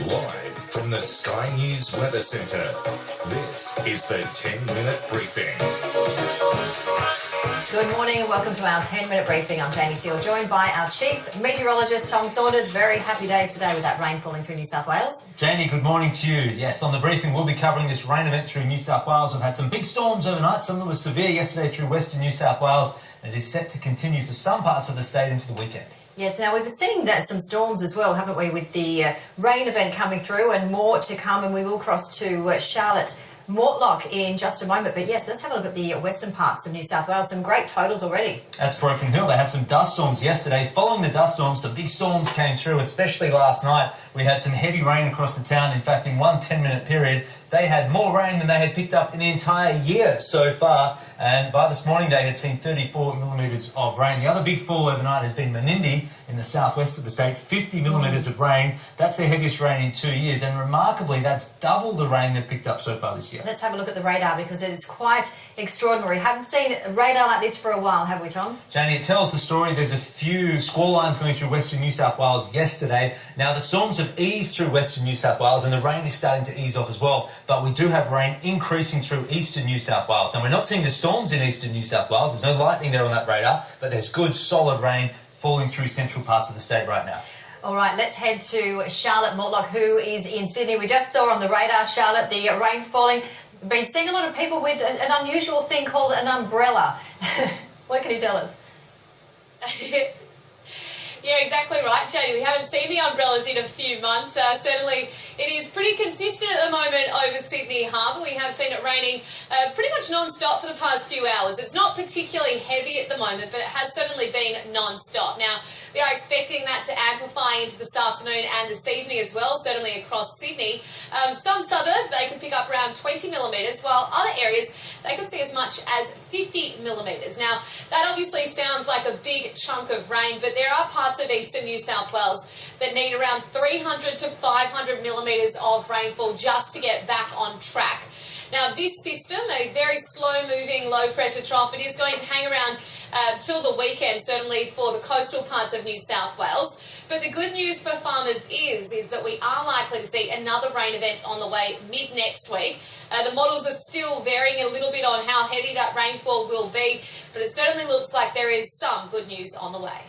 Live from the Sky News Weather Centre, this is the 10-Minute Briefing. Good morning and welcome to our 10-minute briefing. I'm Janie Seal, joined by our Chief Meteorologist, Tom Saunders. Very happy days today with that rain falling through New South Wales. Janie, good morning to you. Yes, on the briefing we'll be covering this rain event through New South Wales. We've had some big storms overnight. Some of them were severe yesterday through western New South Wales. And it is set to continue for some parts of the state into the weekend. Yes, now we've been seeing some storms as well, haven't we, with the rain event coming through and more to come, and we will cross to Charlotte Mortlock in just a moment. But yes, let's have a look at the western parts of New South Wales. Some great totals already. That's Broken Hill. They had some dust storms yesterday. Following the dust storms, some big storms came through, especially last night. We had some heavy rain across the town. In fact, in one 10-minute period, they had more rain than they had picked up in the entire year so far. And by this morning, they had seen 34 millimetres of rain. The other big fall overnight has been Menindee in the southwest of the state, 50 millimetres of rain. That's their heaviest rain in 2 years. And remarkably, that's double the rain they've picked up so far this year. Let's have a look at the radar because it's quite extraordinary. Haven't seen a radar like this for a while, have we, Tom? Janie, it tells the story. There's a few squall lines going through western New South Wales yesterday. Now, the storms have eased through western New South Wales and the rain is starting to ease off as well. But we do have rain increasing through eastern New South Wales. Now, we're not seeing the storms in eastern New South Wales. There's no lightning there on that radar, but there's good, solid rain falling through central parts of the state right now. All right, let's head to Charlotte Mortlock, who is in Sydney. We just saw on the radar, Charlotte, the rain falling. We've been seeing a lot of people with an unusual thing called an umbrella. What can you tell us? Yeah, exactly right, Janie. We haven't seen the umbrellas in a few months. Certainly, it is pretty consistent at the moment over Sydney Harbour. We have seen it raining pretty much non-stop for the past few hours. It's not particularly heavy at the moment, but it has certainly been non-stop. Now, we are expecting that to amplify into this afternoon and this evening as well, certainly across Sydney. Some suburbs, they could pick up around 20 millimetres, while other areas, they could see as much as 50 millimetres. Now, that obviously sounds like a big chunk of rain, but there are parts of eastern New South Wales that need around 300 to 500 millimetres of rainfall just to get back on track. Now, this system, a very slow-moving, low-pressure trough, it is going to hang around till the weekend, certainly for the coastal parts of New South Wales. But the good news for farmers is that we are likely to see another rain event on the way mid-next week. The models are still varying a little bit on how heavy that rainfall will be, but it certainly looks like there is some good news on the way.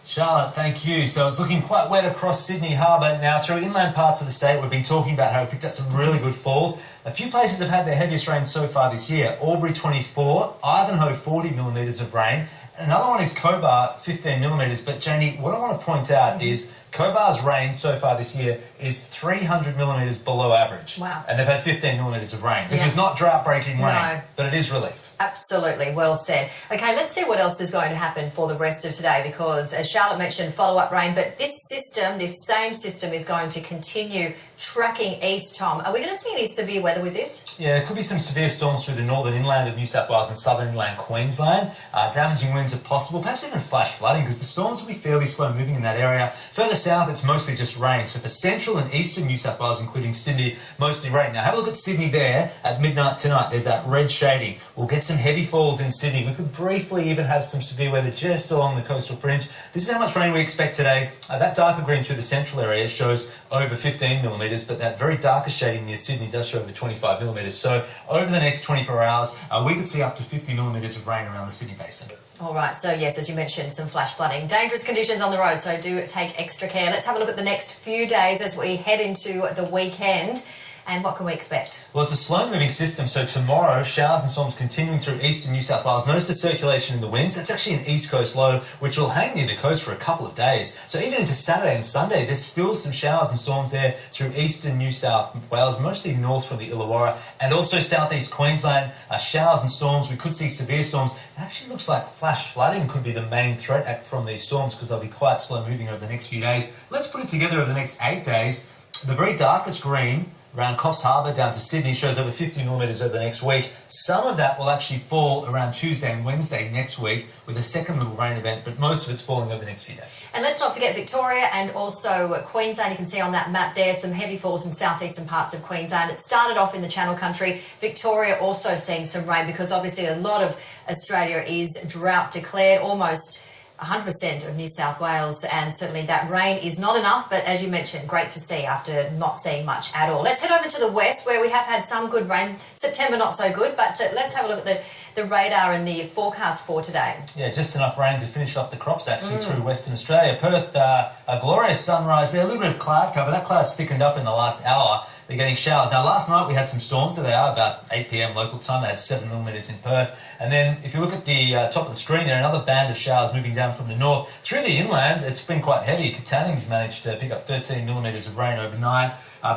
Charlotte, thank you. So it's looking quite wet across Sydney Harbour. Now, through inland parts of the state, we've been talking about how we picked up some really good falls. A few places have had their heaviest rain so far this year. Albury 24, Ivanhoe 40 millimetres of rain. Another one is Cobar, 15 millimetres. But, Janie, what I want to point out is Cobar's rain so far this year is 300 millimetres below average. Wow. And they've had 15 millimetres of rain. This is not drought-breaking rain, but it is relief. Absolutely, well said. Okay, let's see what else is going to happen for the rest of today because, as Charlotte mentioned, follow-up rain, but this same system is going to continue tracking east, Tom. Are we going to see any severe weather with this? Yeah, there could be some severe storms through the northern inland of New South Wales and southern inland Queensland. Damaging winds are possible, perhaps even flash flooding because the storms will be fairly slow moving in that area. Further south, it's mostly just rain. So for central and eastern New South Wales, including Sydney, mostly rain. Now have a look at Sydney there at midnight tonight. There's that red shading. We'll get some heavy falls in Sydney. We could briefly even have some severe weather just along the coastal fringe. This is how much rain we expect today. That darker green through the central area shows over 15 millimetres, but that very darker shading near Sydney does show over 25 millimetres. So over the next 24 hours, we could see up to 50 millimetres of rain around the Sydney basin. All right, so yes, as you mentioned, some flash flooding. Dangerous conditions on the road, so do take extra care. Let's have a look at the next few days as we head into the weekend. And what can we expect? Well, it's a slow-moving system, so tomorrow, showers and storms continuing through eastern New South Wales. Notice the circulation in the winds. That's actually an east coast low, which will hang near the coast for a couple of days. So even into Saturday and Sunday, there's still some showers and storms there through eastern New South Wales, mostly north from the Illawarra, and also southeast Queensland. Showers and storms. We could see severe storms. It actually looks like flash flooding could be the main threat from these storms because they'll be quite slow-moving over the next few days. Let's put it together over the next 8 days. The very darkest green around Coffs Harbour down to Sydney shows over 50 millimetres over the next week. Some of that will actually fall around Tuesday and Wednesday next week with a second little rain event, but most of it's falling over the next few days. And let's not forget Victoria and also Queensland. You can see on that map there some heavy falls in southeastern parts of Queensland. It started off in the Channel Country. Victoria also seeing some rain because obviously a lot of Australia is drought declared, almost 100% of New South Wales, and certainly that rain is not enough, but as you mentioned, great to see after not seeing much at all. Let's head over to the west where we have had some good rain. September not so good, but let's have a look at the radar and the forecast for today. Yeah, just enough rain to finish off the crops actually through Western Australia. Perth, a glorious sunrise there, a little bit of cloud cover. That cloud's thickened up in the last hour. They're getting showers. Now, last night we had some storms. There they are, about 8 p.m. local time. They had 7 millimetres in Perth. And then if you look at the top of the screen there, another band of showers moving down from the north. Through the inland, it's been quite heavy. Kataning's managed to pick up 13 millimetres of rain overnight.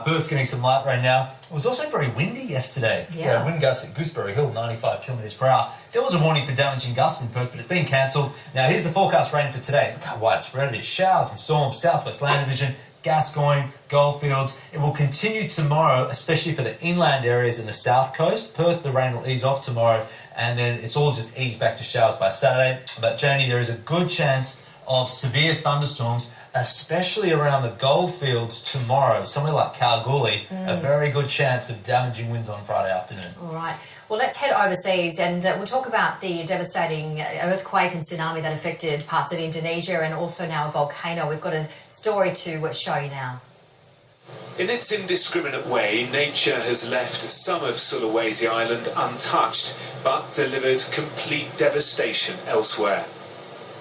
Perth's getting some light rain now. It was also very windy yesterday. Yeah. Wind gusts at Gooseberry Hill, 95 kilometres per hour. There was a warning for damaging gusts in Perth, but it's been cancelled. Now, here's the forecast rain for today. Look how widespread it is. Showers and storms, southwest land division, Gascoyne, Goldfields. It will continue tomorrow, especially for the inland areas in the south coast. Perth, the rain will ease off tomorrow, and then it's all just eased back to showers by Saturday. But, Janie, there is a good chance of severe thunderstorms, especially around the Goldfields tomorrow. Somewhere like Kalgoorlie, a very good chance of damaging winds on Friday afternoon. All right. Well, let's head overseas and we'll talk about the devastating earthquake and tsunami that affected parts of Indonesia and also now a volcano. We've got a story to show you now. In its indiscriminate way, nature has left some of Sulawesi Island untouched, but delivered complete devastation elsewhere.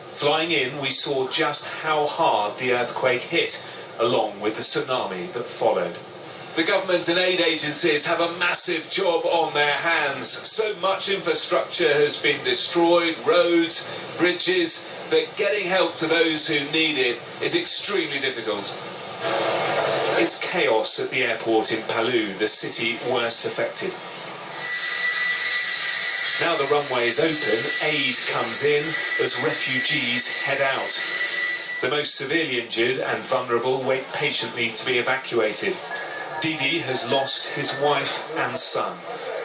Flying in, we saw just how hard the earthquake hit, along with the tsunami that followed. The government and aid agencies have a massive job on their hands. So much infrastructure has been destroyed, roads, bridges, that getting help to those who need it is extremely difficult. It's chaos at the airport in Palu, the city worst affected. Now the runway is open, aid comes in as refugees head out. The most severely injured and vulnerable wait patiently to be evacuated. Didi has lost his wife and son.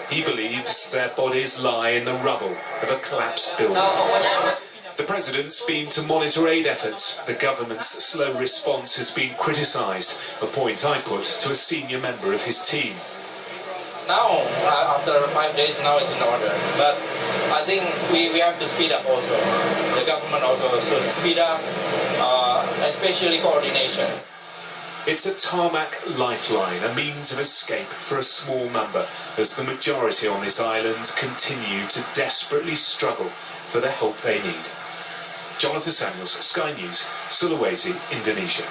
He believes their bodies lie in the rubble of a collapsed building. The president's been to monitor aid efforts. The government's slow response has been criticised, a point I put to a senior member of his team. Now, after 5 days, now it's in order. But I think we have to speed up also. The government also should speed up, especially coordination. It's a tarmac lifeline, a means of escape for a small number, as the majority on this island continue to desperately struggle for the help they need. Jonathan Samuels, Sky News, Sulawesi, Indonesia.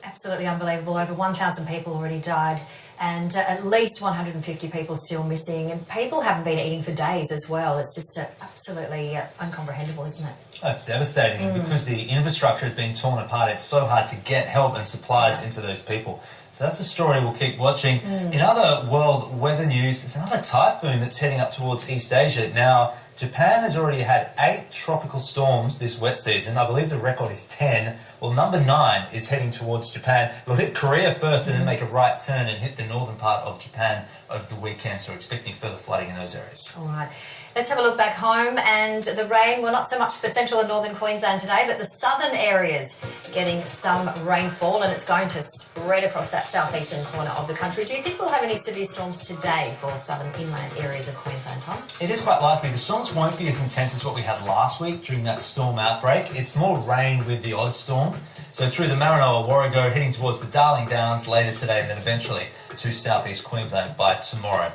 Absolutely unbelievable. Over 1,000 people already died and at least 150 people still missing, and people haven't been eating for days as well. It's just absolutely incomprehensible, isn't it? That's devastating, and because the infrastructure has been torn apart, it's so hard to get help and supplies into those people. So that's a story we'll keep watching. In other world weather news, there's another typhoon that's heading up towards East Asia. Now, Japan has already had 8 tropical storms this wet season. I believe the record is 10. Well, number 9 is heading towards Japan. It'll hit Korea first and then make a right turn and hit the northern part of Japan over the weekend. So we're expecting further flooding in those areas. All right. Let's have a look back home, and the rain, well, not so much for central and northern Queensland today, but the southern areas getting some rainfall, and it's going to spread across that southeastern corner of the country. Do you think we'll have any severe storms today for southern inland areas of Queensland, Tom? It is quite likely. The storms won't be as intense as what we had last week during that storm outbreak. It's more rain with the odd storm. So through the Maranoa, Warrego, heading towards the Darling Downs later today, and then eventually to southeast Queensland by tomorrow.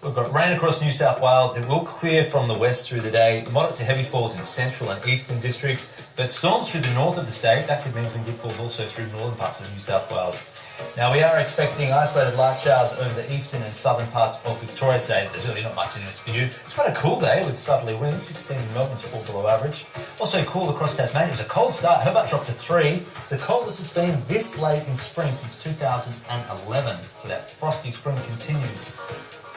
We've got rain across New South Wales. It will clear from the west through the day. Moderate to heavy falls in central and eastern districts. But storms through the north of the state, that could mean some good falls also through northern parts of New South Wales. Now, we are expecting isolated light showers over the eastern and southern parts of Victoria today. There's really not much in this for you. It's quite a cool day with southerly winds, 16 in Melbourne to 4 below average. Also cool across Tasmania. It was a cold start. Hobart dropped to 3. It's the coldest it's been this late in spring since 2011. So that frosty spring continues.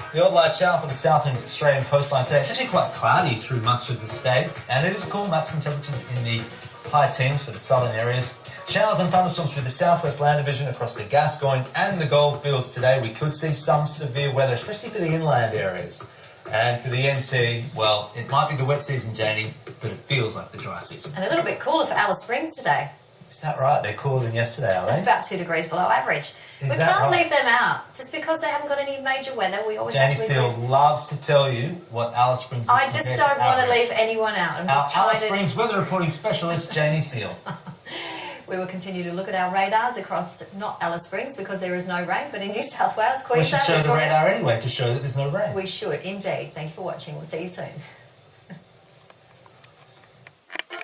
The odd light shower for the southern Australian coastline today. It's actually quite cloudy through much of the state, and it is cool. Maximum temperatures in the high teens for the southern areas. Showers and thunderstorms through the southwest land division across the Gascoyne and the Goldfields today. We could see some severe weather, especially for the inland areas. And for the NT, well, it might be the wet season, Janie, but it feels like the dry season. And a little bit cooler for Alice Springs today. Is that right? They're cooler than yesterday, are they? About 2 degrees below average. Is We that can't right? leave them out. Just because they haven't got any major weather, we always Janie have to Steele leave them. loves to tell you what Alice Springs is I just compared don't want to average. leave anyone out. I'm Our just trying Alice to... Springs weather reporting specialist, Janie Steele. We will continue to look at our radars across, not Alice Springs because there is no rain, but in New South Wales, We should Queensland, show the Victoria. radar anyway to show that there's no rain. We should, indeed. Thank you for watching. We'll see you soon.